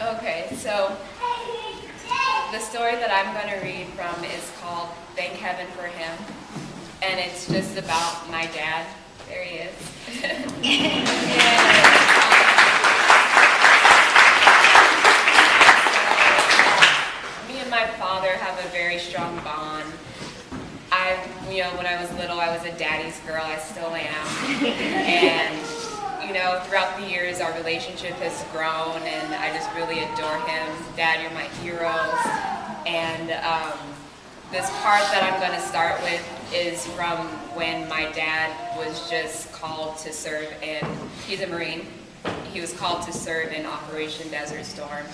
Okay, so the story that I'm going to read from is called Thank Heaven for Him, and it's just about my dad. There he is. Me and my father have a very strong bond. When I was little, I was a daddy's girl. I still am. And throughout the years, our relationship has grown, and I just really adore him. Dad, you're my hero. And this part that I'm going to start with is from when my dad was just called to serve he's a Marine. He was called to serve in Operation Desert Storm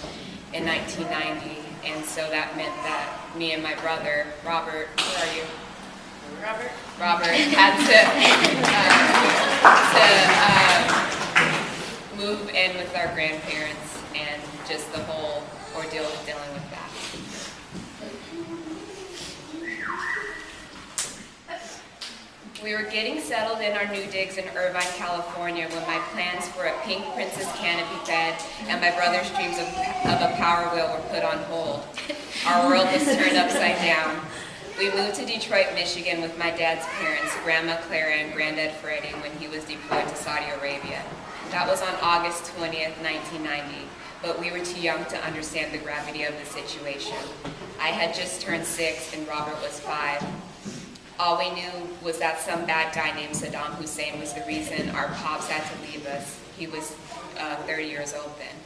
in 1990. And so that meant that me and my brother, Robert, where are you? Robert had to move in with our grandparents, and just the whole ordeal of dealing with that. We were getting settled in our new digs in Irvine, California, when my plans for a pink princess canopy bed and my brother's dreams of a power wheel were put on hold. Our world was turned upside down. We moved to Detroit, Michigan with my dad's parents, Grandma Clara and Granddad Freddie, when he was deployed to Saudi Arabia. That was on August 20th, 1990, but we were too young to understand the gravity of the situation. I had just turned 6 and Robert was 5. All we knew was that some bad guy named Saddam Hussein was the reason our pops had to leave us. He was 30 years old then.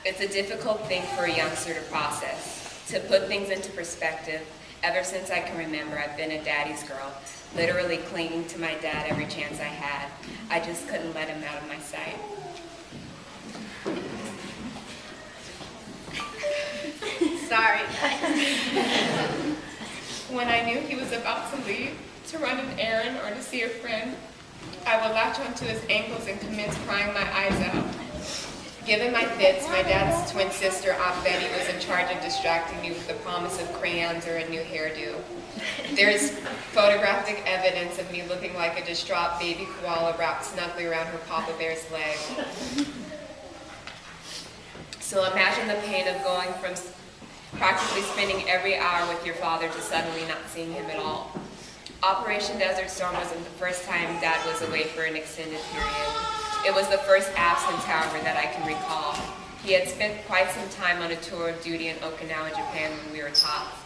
It's a difficult thing for a youngster to process. To put things into perspective, ever since I can remember, I've been a daddy's girl, literally clinging to my dad every chance I had. I just couldn't let him out of my sight. Sorry. When I knew he was about to leave, to run an errand or to see a friend, I would latch onto his ankles and commence crying my eyes out. Given my fits, my dad's twin sister, Aunt Betty, was in charge of distracting me with the promise of crayons or a new hairdo. There's photographic evidence of me looking like a distraught baby koala wrapped snugly around her Papa Bear's leg. So imagine the pain of going from practically spending every hour with your father to suddenly not seeing him at all. Operation Desert Storm wasn't the first time Dad was away for an extended period. It was the first absence, however, that I can recall. He had spent quite some time on a tour of duty in Okinawa, Japan when we were tots.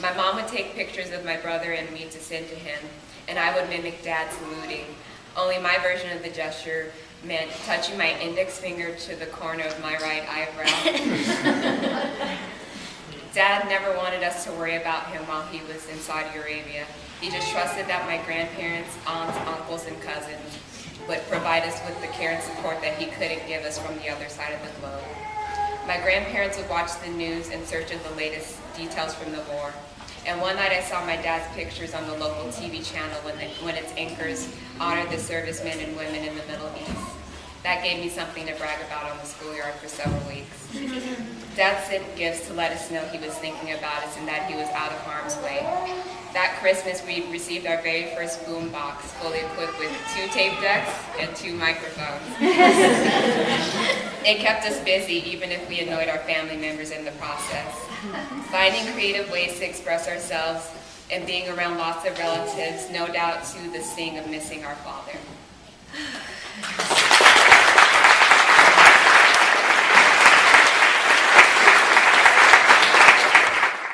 My mom would take pictures of my brother and me to send to him, and I would mimic Dad saluting. Only my version of the gesture meant touching my index finger to the corner of my right eyebrow. Dad never wanted us to worry about him while he was in Saudi Arabia. He just trusted that my grandparents, aunts, uncles, and cousins would provide us with the care and support that he couldn't give us from the other side of the globe. My grandparents would watch the news in search of the latest details from the war. And one night I saw my dad's pictures on the local TV channel when its anchors honored the servicemen and women in the Middle East. That gave me something to brag about on the schoolyard for several weeks. Dad sent gifts to let us know he was thinking about us and that he was out of harm's way. That Christmas, we received our very first boom box, fully equipped with 2 tape decks and 2 microphones. It kept us busy, even if we annoyed our family members in the process. Finding creative ways to express ourselves and being around lots of relatives, no doubt to the sting of missing our father.